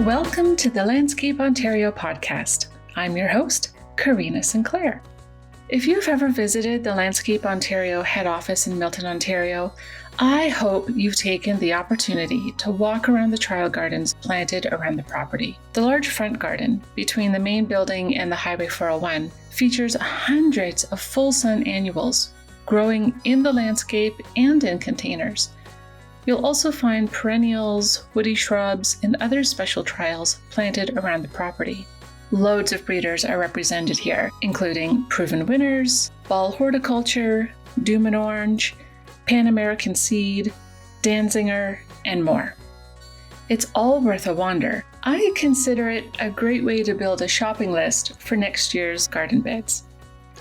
Welcome to the Landscape Ontario podcast. I'm your host, Karina Sinclair. If you've ever visited the Landscape Ontario head office in Milton, Ontario, I hope you've taken the opportunity to walk around the trial gardens planted around the property. The large front garden between the main building and the Highway 401 features hundreds of full sun annuals growing in the landscape and in containers. You'll also find perennials, woody shrubs, and other special trials planted around the property. Loads of breeders are represented here, including proven winners, Ball Horticulture, Doom and Orange, Pan American Seed, Danzinger, and more. It's all worth a wander. I consider it a great way to build a shopping list for next year's garden beds.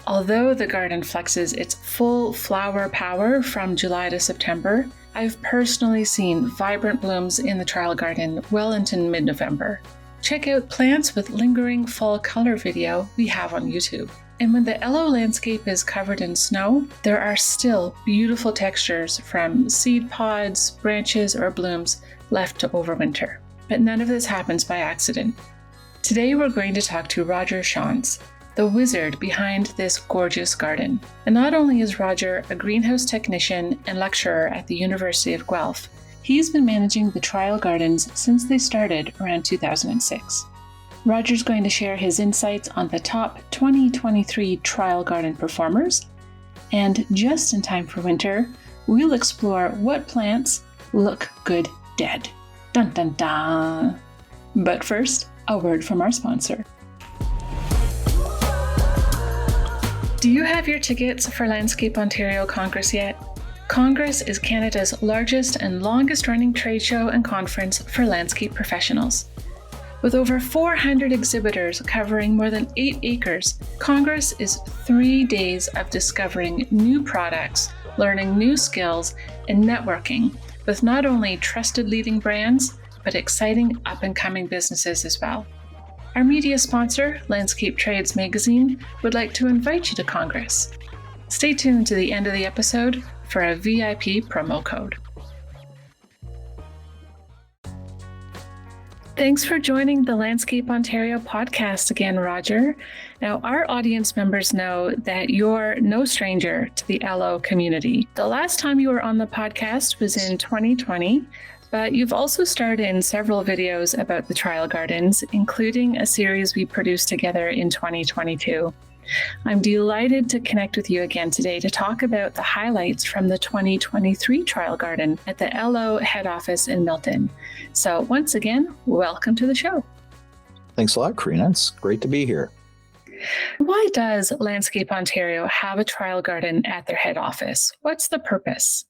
Although the garden flexes its full flower power from July to September, I've personally seen vibrant blooms in the trial garden well into mid-November. Check out Plants with Lingering Fall Color video we have on YouTube. And when the LO landscape is covered in snow, there are still beautiful textures from seed pods, branches, or blooms left to overwinter. But none of this happens by accident. Today we're going to talk to Rodger Tschanz, the wizard behind this gorgeous garden. And not only is Rodger a greenhouse technician and lecturer at the University of Guelph, he's been managing the trial gardens since they started around 2006. Rodger's going to share his insights on the top 2023 trial garden performers, and just in time for winter, we'll explore what plants look good dead. Dun dun dun! But first, a word from our sponsor. Do you have your tickets for Landscape Ontario Congress yet? Congress is Canada's largest and longest-running trade show and conference for landscape professionals. With over 400 exhibitors covering more than 8 acres, Congress is 3 days of discovering new products, learning new skills, and networking with not only trusted leading brands, but exciting up-and-coming businesses as well. Our media sponsor, Landscape Trades Magazine, would like to invite you to Congress. Stay tuned to the end of the episode for a VIP promo code. Thanks for joining the Landscape Ontario podcast again, Rodger. Now, our audience members know that you're no stranger to the LO community. The last time you were on the podcast was in 2020, but you've also starred in several videos about the trial gardens, including a series we produced together in 2022. I'm delighted to connect with you again today to talk about the highlights from the 2023 trial garden at the LO head office in Milton. So once again, welcome to the show. Thanks a lot, Karina. It's great to be here. Why does Landscape Ontario have a trial garden at their head office? What's the purpose?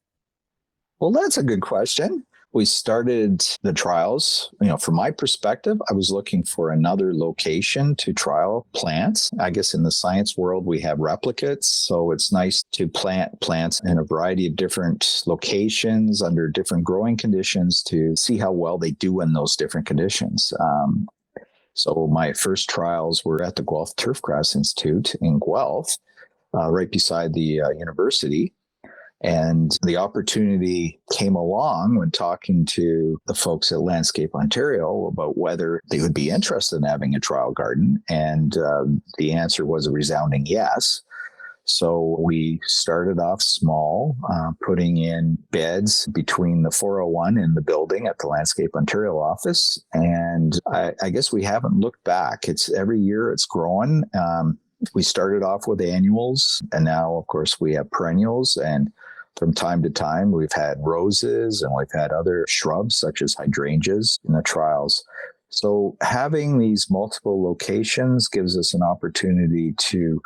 Well, that's a good question. We started the trials, from my perspective, I was looking for another location to trial plants. I guess in the science world, we have replicates. So it's nice to plant plants in a variety of different locations under different growing conditions to see how well they do in those different conditions. So my first trials were at the Guelph Turfgrass Institute in Guelph, right beside the university. And the opportunity came along when talking to the folks at Landscape Ontario about whether they would be interested in having a trial garden. And the answer was a resounding yes. So we started off small, putting in beds between the 401 and the building at the Landscape Ontario office. And I guess we haven't looked back. It's every year it's growing. We started off with annuals, and now, of course, we have perennials. And from time to time, we've had roses and we've had other shrubs such as hydrangeas in the trials. So having these multiple locations gives us an opportunity to,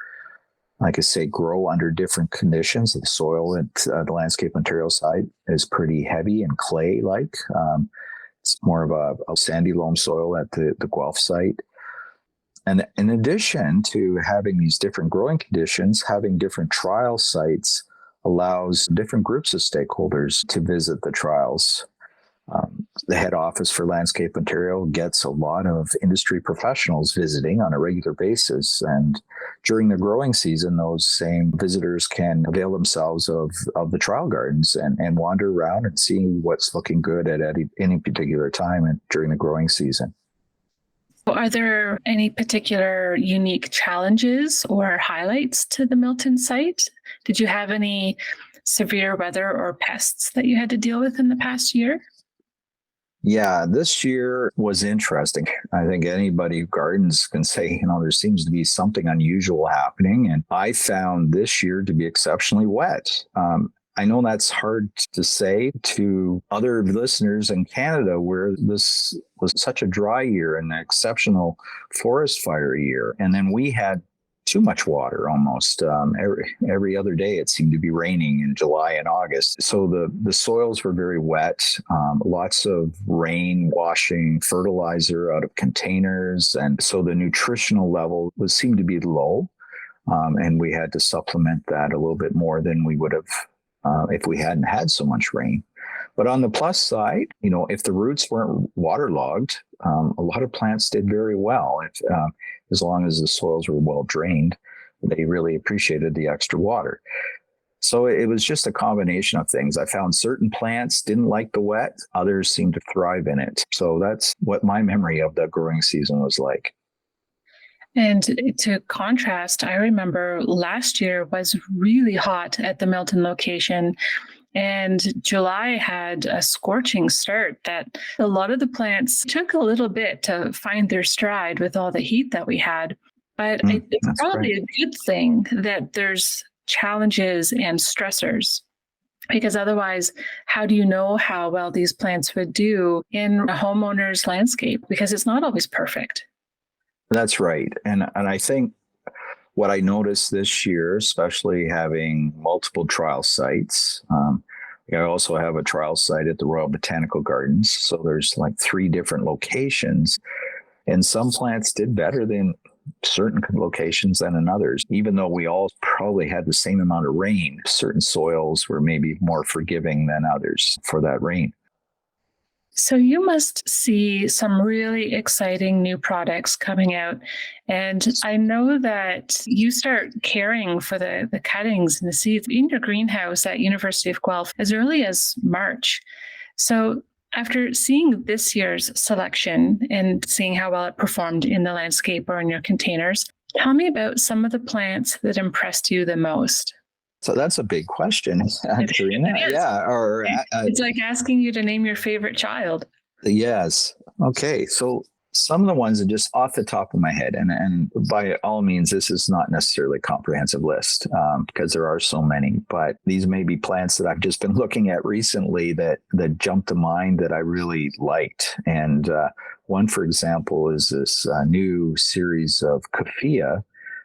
like I say, grow under different conditions. The soil at the Landscape Ontario site is pretty heavy and clay-like. It's more of a sandy loam soil at the Guelph site. And in addition to having these different growing conditions, having different trial sites allows different groups of stakeholders to visit the trials. The head office for Landscape Ontario gets a lot of industry professionals visiting on a regular basis. And during the growing season, those same visitors can avail themselves of the trial gardens and wander around and see what's looking good at any particular time and during the growing season. Are there any particular unique challenges or highlights to the Milton site? Did you have any severe weather or pests that you had to deal with in the past year? Yeah, this year was interesting. I think anybody who gardens can say, there seems to be something unusual happening. And I found this year to be exceptionally wet. I know that's hard to say to other listeners in Canada where this was such a dry year and an exceptional forest fire year. And then we had too much water almost. Every other day it seemed to be raining in July and August. So the soils were very wet, lots of rain washing fertilizer out of containers. And so the nutritional level seemed to be low. And we had to supplement that a little bit more than we would have if we hadn't had so much rain. But on the plus side, if the roots weren't waterlogged, a lot of plants did very well. As long as the soils were well drained, they really appreciated the extra water. So it was just a combination of things. I found certain plants didn't like the wet, others seemed to thrive in it. So that's what my memory of the growing season was like. And to contrast, I remember last year was really hot at the Milton location. And July had a scorching start that a lot of the plants took a little bit to find their stride with all the heat that we had. But it's probably a good thing that there's challenges and stressors, because otherwise, how do you know how well these plants would do in a homeowner's landscape? Because it's not always perfect. That's right. And I think what I noticed this year, especially having multiple trial sites, I also have a trial site at the Royal Botanical Gardens. So there's like 3 different locations. And some plants did better than certain locations than in others. Even though we all probably had the same amount of rain, certain soils were maybe more forgiving than others for that rain. So you must see some really exciting new products coming out. And I know that you start caring for the cuttings and the seeds in your greenhouse at University of Guelph as early as March. So after seeing this year's selection and seeing how well it performed in the landscape or in your containers, tell me about some of the plants that impressed you the most. So that's a big question, Karina. Yeah. Or it's like asking you to name your favorite child. Yes. Okay. So some of the ones are just off the top of my head, and by all means, this is not necessarily a comprehensive list because there are so many. But these may be plants that I've just been looking at recently that jumped to mind that I really liked. And one, for example, is this new series of Coffea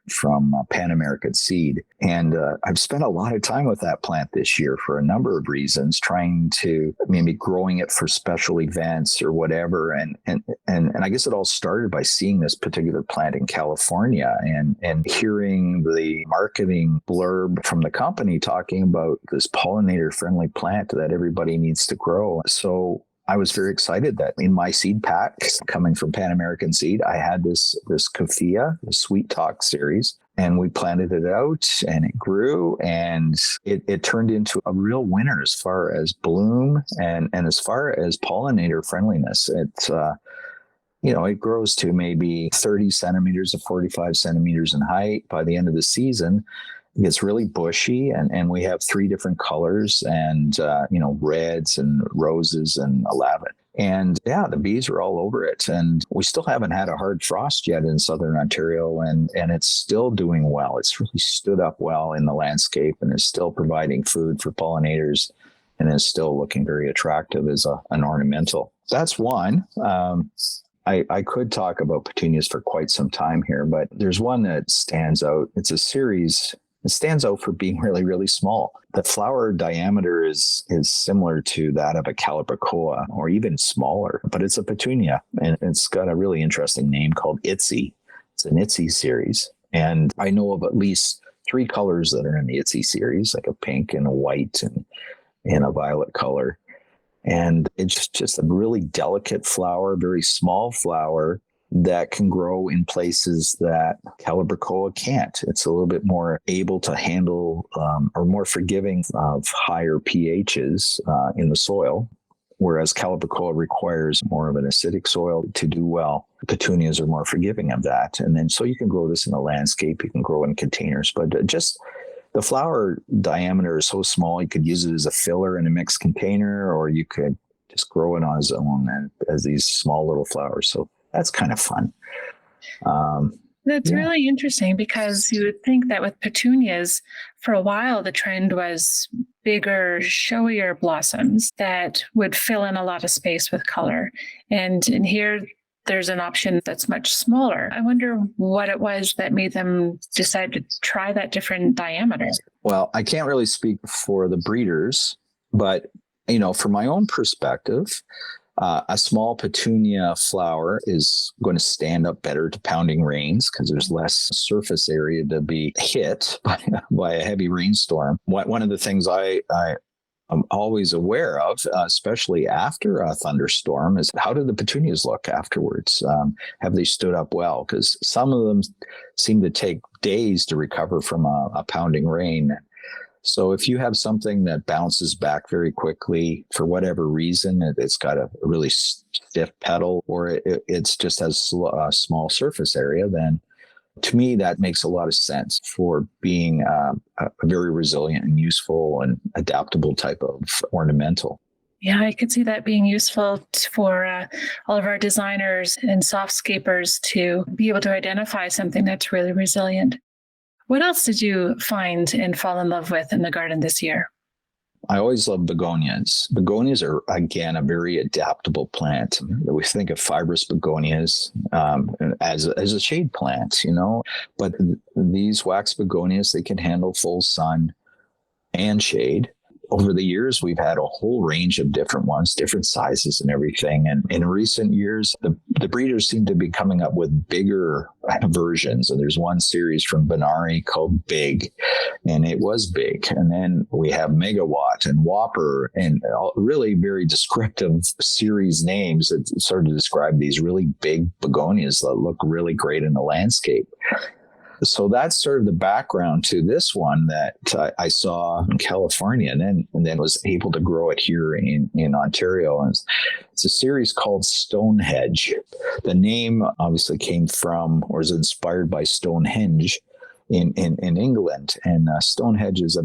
from Pan American Seed. And I've spent a lot of time with that plant this year for a number of reasons, trying to maybe growing it for special events or whatever. And I guess it all started by seeing this particular plant in California and hearing the marketing blurb from the company talking about this pollinator friendly plant that everybody needs to grow. So I was very excited that in my seed pack coming from Pan American Seed, I had this Coffea, the Sweet Talk series, and we planted it out and it grew and it turned into a real winner as far as bloom and as far as pollinator friendliness. It grows to maybe 30 centimeters to 45 centimeters in height by the end of the season. It's really bushy, and we have 3 different colors and, reds and roses and lavender. And yeah, the bees are all over it. And we still haven't had a hard frost yet in Southern Ontario, and it's still doing well. It's really stood up well in the landscape and is still providing food for pollinators and is still looking very attractive as an ornamental. That's one. I could talk about petunias for quite some time here, but there's one that stands out. It's a series. It stands out for being really, really small. The flower diameter is similar to that of a calibrachoa or even smaller, but it's a petunia and it's got a really interesting name called Itsy. It's an Itsy series. And I know of at least 3 colors that are in the Itsy series, like a pink and a white and a violet color. And it's just a really delicate flower, very small flower that can grow in places that calibrachoa can't. It's a little bit more able to handle or more forgiving of higher pHs in the soil. whereas Calibrachoa requires more of an acidic soil to do well. Petunias are more forgiving of that. And then so you can grow this in a landscape, you can grow in containers, but just the flower diameter is so small, you could use it as a filler in a mixed container, or you could just grow it on its own and as these small little flowers. So that's kind of fun. That's really interesting, because you would think that with petunias, for a while, the trend was bigger, showier blossoms that would fill in a lot of space with color. And here, there's an option that's much smaller. I wonder what it was that made them decide to try that different diameter. Well, I can't really speak for the breeders, but, from my own perspective, a small petunia flower is going to stand up better to pounding rains because there's less surface area to be hit by a heavy rainstorm. One of the things I'm always aware of, especially after a thunderstorm, is how do the petunias look afterwards? Have they stood up well? Because some of them seem to take days to recover from a pounding rain. So if you have something that bounces back very quickly for whatever reason, it's got a really stiff petal, or it's just has a small surface area, then to me, that makes a lot of sense for being a very resilient and useful and adaptable type of ornamental. Yeah, I could see that being useful for all of our designers and softscapers to be able to identify something that's really resilient. What else did you find and fall in love with in the garden this year? I always love begonias. Begonias are, again, a very adaptable plant. We think of fibrous begonias as a shade plant, but these wax begonias, they can handle full sun and shade. Over the years, we've had a whole range of different ones, different sizes and everything. And in recent years, the breeders seem to be coming up with bigger versions. And there's one series from Benari called Big, and it was big. And then we have Megawatt and Whopper, and really very descriptive series names that sort of describe these really big begonias that look really great in the landscape. So that's sort of the background to this one that I saw in California and then was able to grow it here in Ontario. And it's a series called Stonehenge. The name obviously came from or is inspired by Stonehenge in England. And Stonehenge is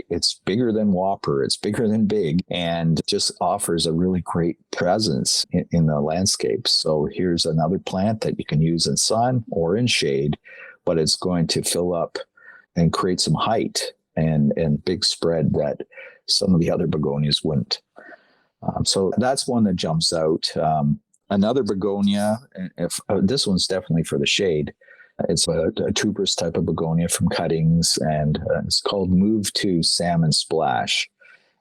it's bigger than Whopper. It's bigger than Big, and just offers a really great presence in the landscape. So here's another plant that you can use in sun or in shade, but it's going to fill up and create some height and big spread that some of the other begonias wouldn't. So that's one that jumps out. Another begonia, this one's definitely for the shade. It's a tuberous type of begonia from cuttings, and it's called Move to Salmon Splash.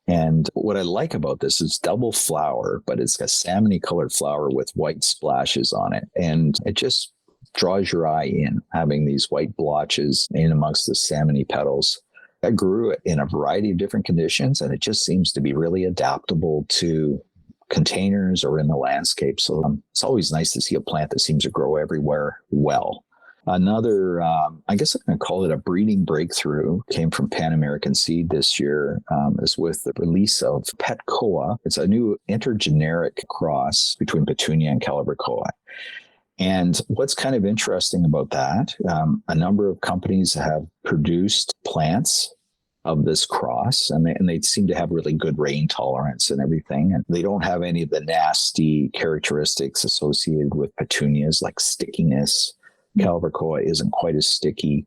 And what I like about this is double flower, but it's a salmony colored flower with white splashes on it. And it just draws your eye in, having these white blotches in amongst the salmony petals. I grew it in a variety of different conditions, and it just seems to be really adaptable to containers or in the landscape. So it's always nice to see a plant that seems to grow everywhere well. Another, I guess I'm going to call it a breeding breakthrough, came from Pan American Seed this year, is with the release of Petcoa. It's a new intergeneric cross between Petunia and Calibrachoa. And what's kind of interesting about that, a number of companies have produced plants of this cross, and they seem to have really good rain tolerance and everything. And they don't have any of the nasty characteristics associated with petunias like stickiness. Calibrachoa isn't quite as sticky.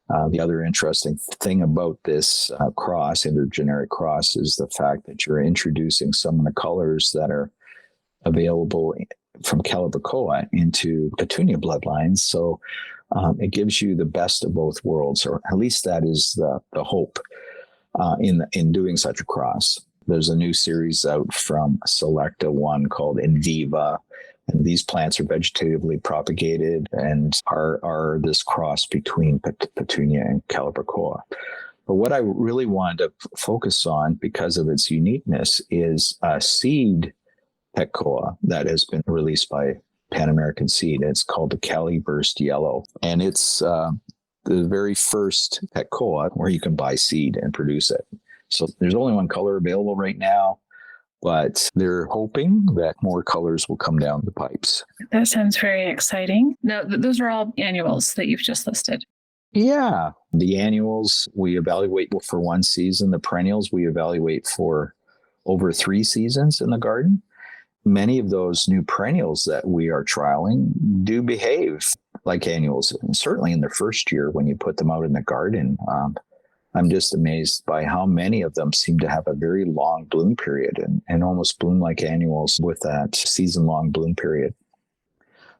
The other interesting thing about this intergeneric cross, is the fact that you're introducing some of the colors that are available from Calibrachoa into petunia bloodlines. So it gives you the best of both worlds, or at least that is the hope in doing such a cross. There's a new series out from Selecta One called Inviva, and these plants are vegetatively propagated and are this cross between Petunia and Calibrachoa. But what I really wanted to focus on, because of its uniqueness, is a seed Petcoa that has been released by Pan American Seed. It's called the Cali Burst Yellow, and it's the very first Petcoa where you can buy seed and produce it. So there's only one color available right now, but they're hoping that more colors will come down the pipes. That sounds very exciting. Now, those are all annuals that you've just listed. Yeah. The annuals we evaluate for one season. The perennials we evaluate for over 3 seasons in the garden. Many of those new perennials that we are trialing do behave like annuals, and certainly in their first year when you put them out in the garden. I'm just amazed by how many of them seem to have a very long bloom period and almost bloom like annuals with that season-long bloom period.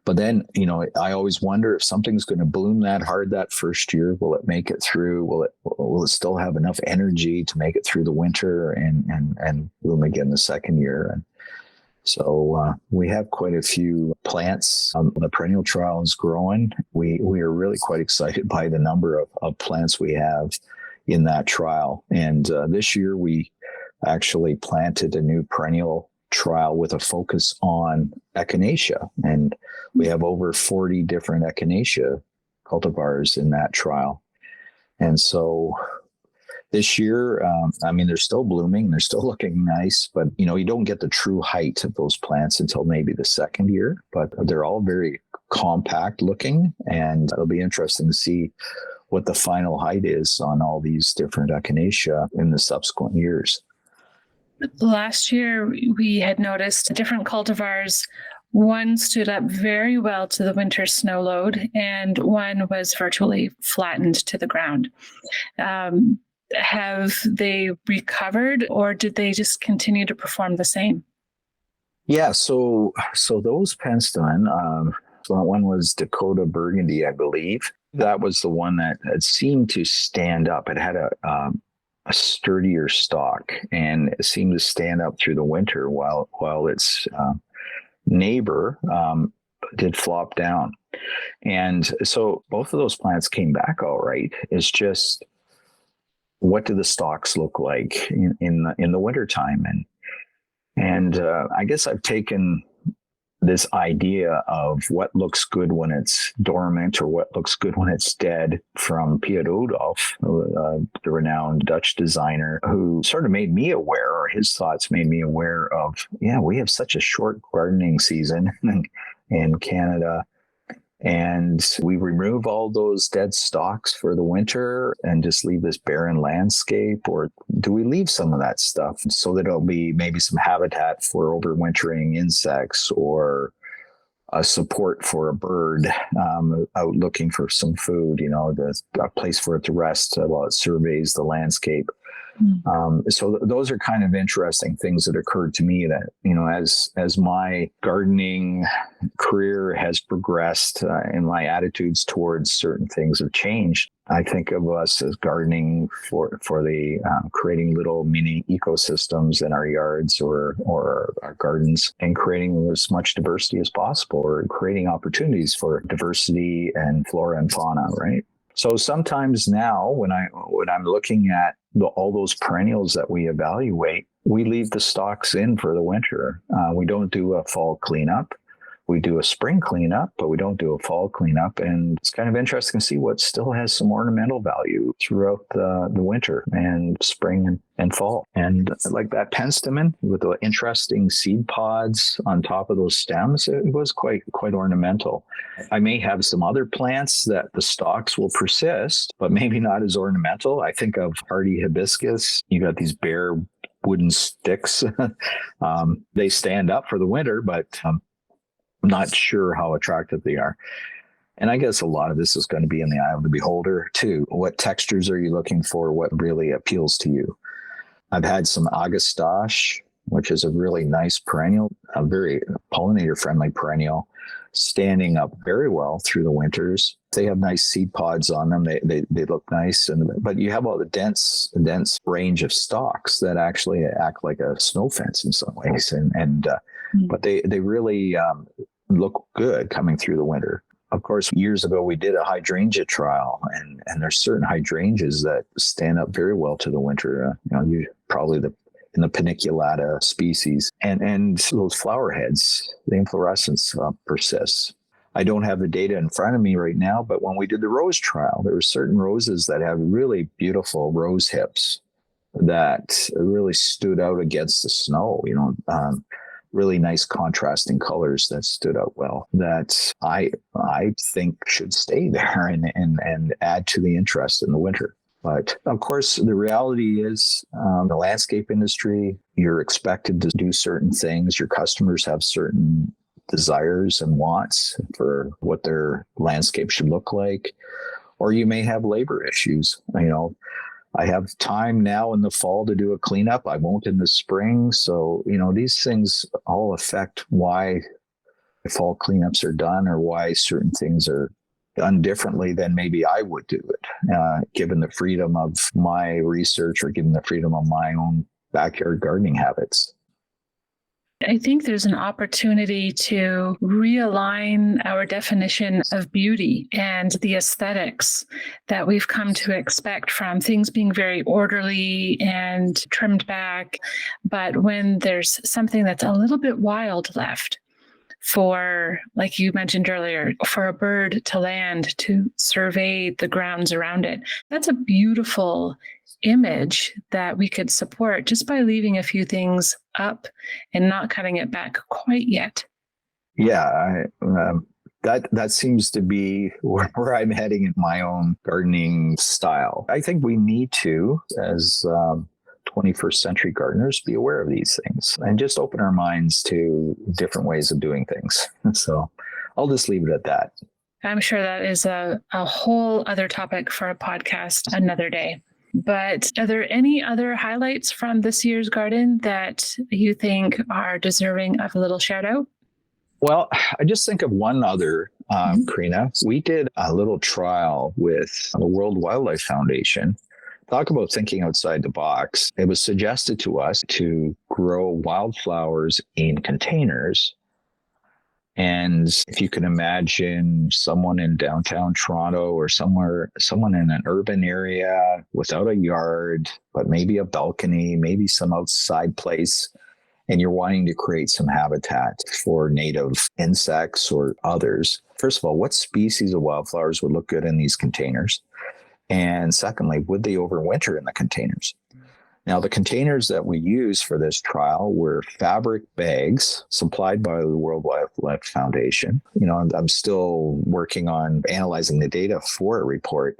But then, I always wonder if something's going to bloom that hard that first year. Will it make it through? Will it still have enough energy to make it through the winter and bloom again the second year? And so we have quite a few plants. The perennial trial is growing. We are really quite excited by the number of plants we have in that trial. And this year we actually planted a new perennial trial with a focus on echinacea. And we have over 40 different echinacea cultivars in that trial. And so this year, they're still blooming, they're still looking nice, but you don't get the true height of those plants until maybe the second year, but they're all very compact looking, and it'll be interesting to see what the final height is on all these different echinacea in the subsequent years. Last year, we had noticed different cultivars. One stood up very well to the winter snow load, and one was virtually flattened to the ground. Have they recovered, or did they just continue to perform the same? Yeah, so those penstemon, one was Dakota Burgundy, I believe. That was the one that seemed to stand up. It had a sturdier stalk, and it seemed to stand up through the winter while its neighbor did flop down. And so both of those plants came back all right. It's just, what do the stalks look like in the wintertime? And I guess I've taken this idea of what looks good when it's dormant or what looks good when it's dead from Piet Oudolf, the renowned Dutch designer, who sort of made me aware, or his thoughts made me aware of, we have such a short gardening season in Canada. And we remove all those dead stalks for the winter and just leave this barren landscape? Or do we leave some of that stuff so that it'll be maybe some habitat for overwintering insects, or a support for a bird out looking for some food, a place for it to rest while it surveys the landscape? So those are kind of interesting things that occurred to me that, as my gardening career has progressed and my attitudes towards certain things have changed. I think of us as gardening for the creating little mini ecosystems in our yards or our gardens, and creating as much diversity as possible, or creating opportunities for diversity and flora and fauna, right? So sometimes now when I'm looking at all those perennials that we evaluate, we leave the stalks in for the winter. We don't do a fall cleanup. We do a spring cleanup, but we don't do a fall cleanup. And it's kind of interesting to see what still has some ornamental value throughout the winter and spring and fall. And like that penstemon with the interesting seed pods on top of those stems, it was quite ornamental. I may have some other plants that the stalks will persist, but maybe not as ornamental. I think of hardy hibiscus. You got these bare wooden sticks. They stand up for the winter, but I'm not sure how attractive they are. And I guess a lot of this is going to be in the eye of the beholder too. What textures are you looking for? What really appeals to you? I've had some Augustache, which is a really nice perennial, a very pollinator-friendly perennial, standing up very well through the winters. They have nice seed pods on them. They look nice, but you have all the dense range of stalks that actually act like a snow fence in some ways, but they really look good coming through the winter. Of course, years ago, we did a hydrangea trial, and there's certain hydrangeas that stand up very well to the winter. You probably in the paniculata species, and those flower heads, the inflorescence persists. I don't have the data in front of me right now, but when we did the rose trial, there were certain roses that have really beautiful rose hips that really stood out against the snow, really nice contrasting colors that stood out well, that I think should stay there and add to the interest in the winter. But of course, the reality is the landscape industry, you're expected to do certain things. Your customers have certain desires and wants for what their landscape should look like. Or you may have labor issues. I have time now in the fall to do a cleanup. I won't in the spring. So, these things all affect why fall cleanups are done or why certain things are done differently than maybe I would do it, given the freedom of my research or given the freedom of my own backyard gardening habits. I think there's an opportunity to realign our definition of beauty and the aesthetics that we've come to expect from things being very orderly and trimmed back. But when there's something that's a little bit wild left for, like you mentioned earlier, for a bird to land, to survey the grounds around it, that's a beautiful image that we could support just by leaving a few things up and not cutting it back quite yet. Yeah, that seems to be where I'm heading in my own gardening style. I think we need to, as 21st century gardeners, be aware of these things and just open our minds to different ways of doing things. So I'll just leave it at that. I'm sure that is a whole other topic for a podcast another day. But are there any other highlights from this year's garden that you think are deserving of a little shout out? Well, I just think of one other, Karina. We did a little trial with the World Wildlife Foundation. Talk about thinking outside the box. It was suggested to us to grow wildflowers in containers. And if you can imagine someone in downtown Toronto or someone in an urban area without a yard, but maybe a balcony, maybe some outside place, and you're wanting to create some habitat for native insects or others. First of all, what species of wildflowers would look good in these containers? And secondly, would they overwinter in the containers? Now, the containers that we used for this trial were fabric bags supplied by the World Wildlife Foundation. I'm still working on analyzing the data for a report,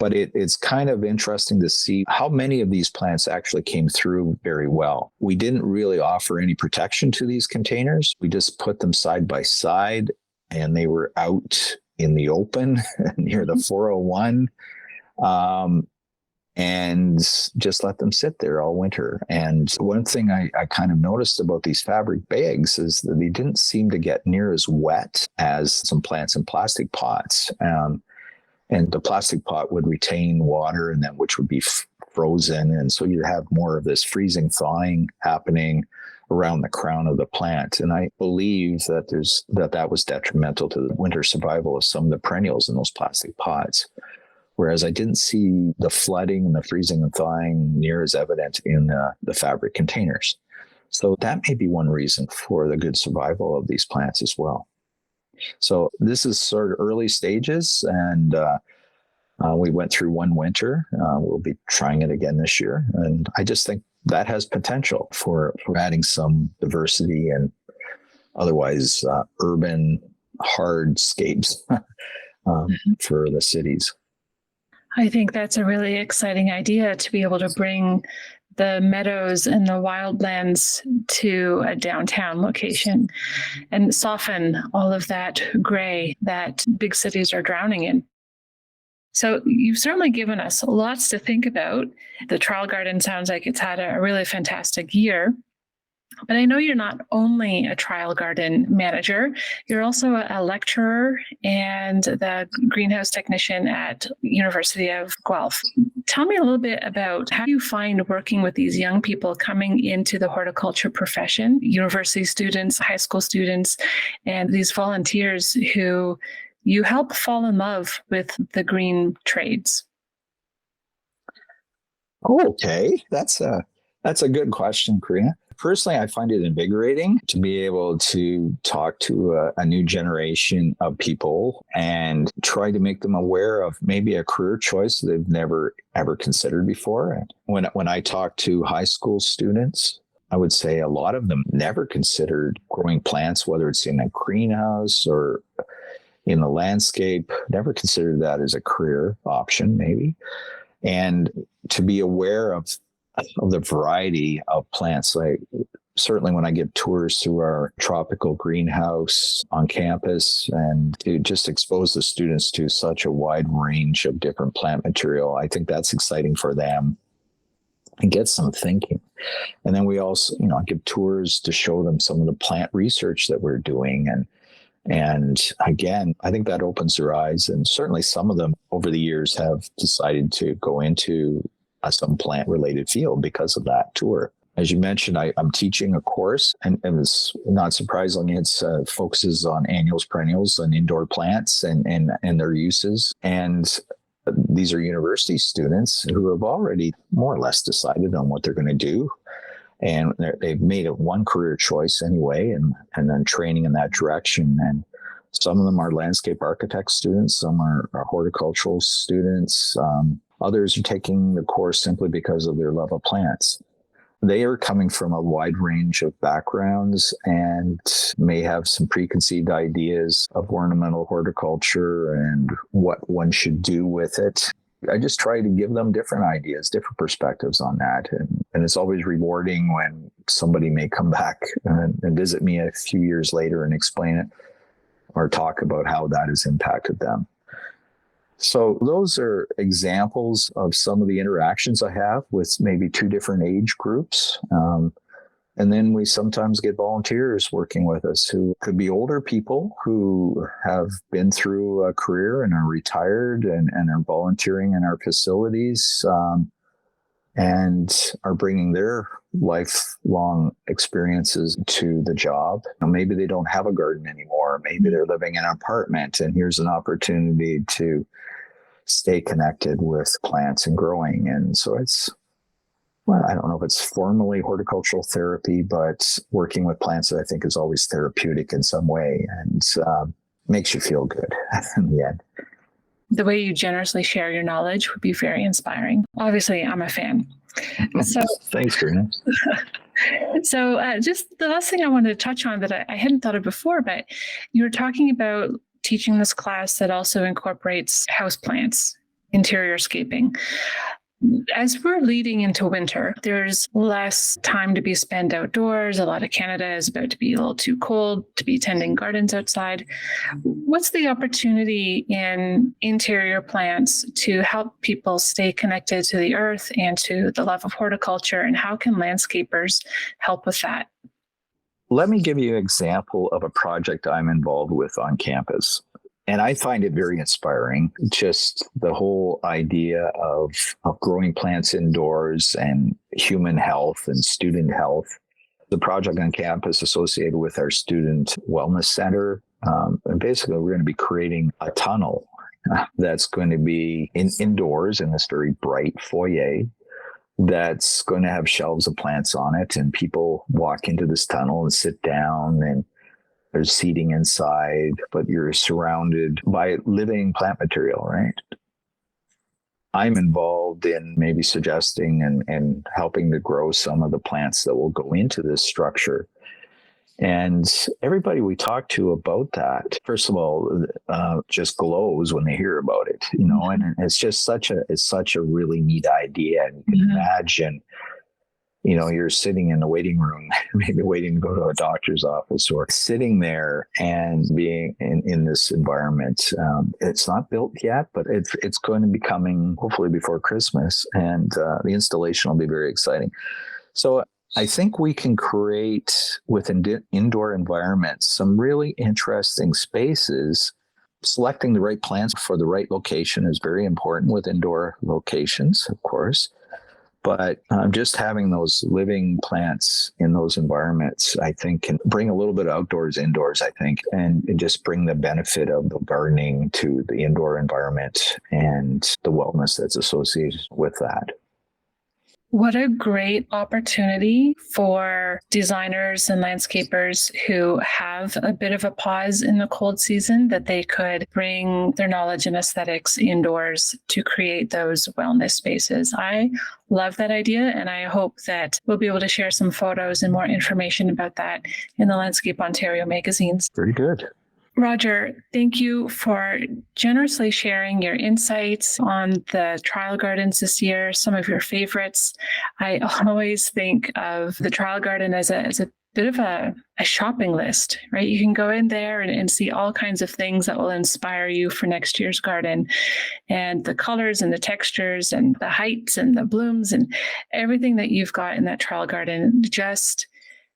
but it's kind of interesting to see how many of these plants actually came through very well. We didn't really offer any protection to these containers. We just put them side by side, and they were out in the open near the 401. And just let them sit there all winter. And one thing I kind of noticed about these fabric bags is that they didn't seem to get near as wet as some plants in plastic pots. And the plastic pot would retain water, and then which would be frozen. And so you have more of this freezing thawing happening around the crown of the plant. And I believe that that was detrimental to the winter survival of some of the perennials in those plastic pots. Whereas I didn't see the flooding and the freezing and thawing near as evident in the fabric containers. So that may be one reason for the good survival of these plants as well. So this is sort of early stages, and we went through one winter. We'll be trying it again this year. And I just think that has potential for adding some diversity and otherwise urban hardscapes for the cities. I think that's a really exciting idea, to be able to bring the meadows and the wildlands to a downtown location and soften all of that gray that big cities are drowning in. So you've certainly given us lots to think about. The trial garden sounds like it's had a really fantastic year. But I know you're not only a trial garden manager, you're also a lecturer and the greenhouse technician at University of Guelph. Tell me a little bit about how you find working with these young people coming into the horticulture profession, university students, high school students, and these volunteers who you help fall in love with the green trades. Okay, that's a good question, Karina. Personally, I find it invigorating to be able to talk to a new generation of people and try to make them aware of maybe a career choice they've never ever considered before. When I talk to high school students, I would say a lot of them never considered growing plants, whether it's in a greenhouse or in the landscape, never considered that as a career option, maybe. And to be aware of the variety of plants, like certainly when I give tours through our tropical greenhouse on campus and to just expose the students to such a wide range of different plant material, I think that's exciting for them and get some thinking. And then we also, I give tours to show them some of the plant research that we're doing. And again, I think that opens their eyes. And certainly some of them over the years have decided to go into some plant related field because of that tour. As you mentioned, I'm teaching a course, and it's not surprisingly, it focuses on annuals, perennials, and indoor plants and their uses. And these are university students who have already more or less decided on what they're going to do. And they've made it one career choice anyway, and then training in that direction. And some of them are landscape architect students, some are horticultural students. Others are taking the course simply because of their love of plants. They are coming from a wide range of backgrounds and may have some preconceived ideas of ornamental horticulture and what one should do with it. I just try to give them different ideas, different perspectives on that. And it's always rewarding when somebody may come back and visit me a few years later and explain it or talk about how that has impacted them. So those are examples of some of the interactions I have with maybe two different age groups. And then we sometimes get volunteers working with us who could be older people who have been through a career and are retired and are volunteering in our facilities and are bringing their lifelong experiences to the job. Maybe they don't have a garden anymore. Maybe they're living in an apartment, and here's an opportunity to stay connected with plants and growing. And so well, I don't know if it's formally horticultural therapy, but working with plants that I think is always therapeutic in some way and makes you feel good in the end. The way you generously share your knowledge would be very inspiring. Obviously, I'm a fan. So, thanks, Karina. So just the last thing I wanted to touch on that I hadn't thought of before, but you were talking about teaching this class that also incorporates houseplants, interior scaping. As we're leading into winter, there's less time to be spent outdoors. A lot of Canada is about to be a little too cold to be tending gardens outside. What's the opportunity in interior plants to help people stay connected to the earth and to the love of horticulture, and how can landscapers help with that? Let me give you an example of a project I'm involved with on campus. And I find it very inspiring, just the whole idea of growing plants indoors and human health and student health. The project on campus associated with our student wellness center. And basically, we're going to be creating a tunnel that's going to be indoors in this very bright foyer that's going to have shelves of plants on it. And people walk into this tunnel and sit down, and there's seating inside, but you're surrounded by living plant material, right? I'm involved in maybe suggesting and helping to grow some of the plants that will go into this structure. And everybody we talk to about that, first of all, just glows when they hear about it, and it's just such a really neat idea. And you can imagine, you're sitting in the waiting room, maybe waiting to go to a doctor's office, or sitting there and being in this environment. It's not built yet, but it's going to be coming hopefully before Christmas, and the installation will be very exciting. So I think we can create within indoor environments some really interesting spaces. Selecting the right plants for the right location is very important with indoor locations, of course. But just having those living plants in those environments, I think, can bring a little bit of outdoors, indoors, I think, and just bring the benefit of the gardening to the indoor environment and the wellness that's associated with that. What a great opportunity for designers and landscapers who have a bit of a pause in the cold season, that they could bring their knowledge and aesthetics indoors to create those wellness spaces. I love that idea, and I hope that we'll be able to share some photos and more information about that in the Landscape Ontario magazines. Very good. Rodger, thank you for generously sharing your insights on the trial gardens this year, some of your favorites. I always think of the trial garden as a bit of a shopping list, right? You can go in there and see all kinds of things that will inspire you for next year's garden, and the colors and the textures and the heights and the blooms and everything that you've got in that trial garden just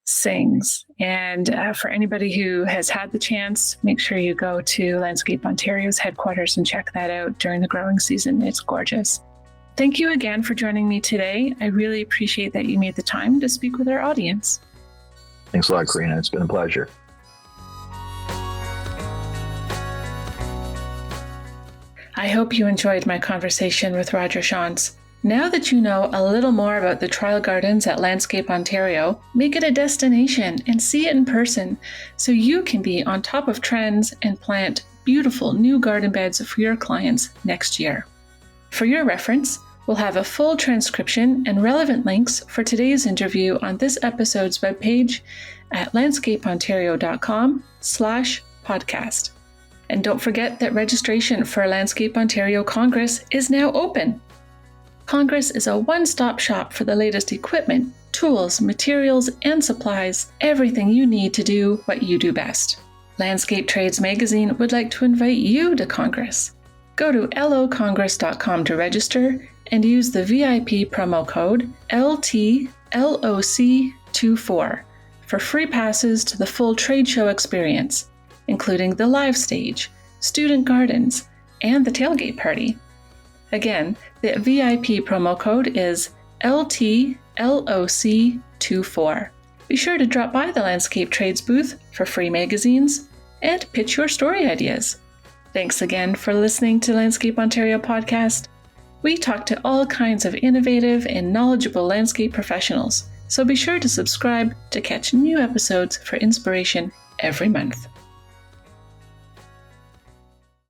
sings. And for anybody who has had the chance, make sure you go to Landscape Ontario's headquarters and check that out during the growing season. It's gorgeous. Thank you again for joining me today. I really appreciate that you made the time to speak with our audience. Thanks a lot, Karina. It's been a pleasure. I hope you enjoyed my conversation with Rodger Tschanz. Now that you know a little more about the trial gardens at Landscape Ontario, make it a destination and see it in person so you can be on top of trends and plant beautiful new garden beds for your clients next year. For your reference, we'll have a full transcription and relevant links for today's interview on this episode's webpage at landscapeontario.com/podcast. And don't forget that registration for Landscape Ontario Congress is now open. Congress is a one-stop shop for the latest equipment, tools, materials, and supplies, everything you need to do what you do best. Landscape Trades Magazine would like to invite you to Congress. Go to locongress.com to register and use the VIP promo code LTLOC24 for free passes to the full trade show experience, including the live stage, student gardens, and the tailgate party. Again, the VIP promo code is LTLOC24. Be sure to drop by the Landscape Trades booth for free magazines and pitch your story ideas. Thanks again for listening to Landscape Ontario podcast. We talk to all kinds of innovative and knowledgeable landscape professionals, so be sure to subscribe to catch new episodes for inspiration every month.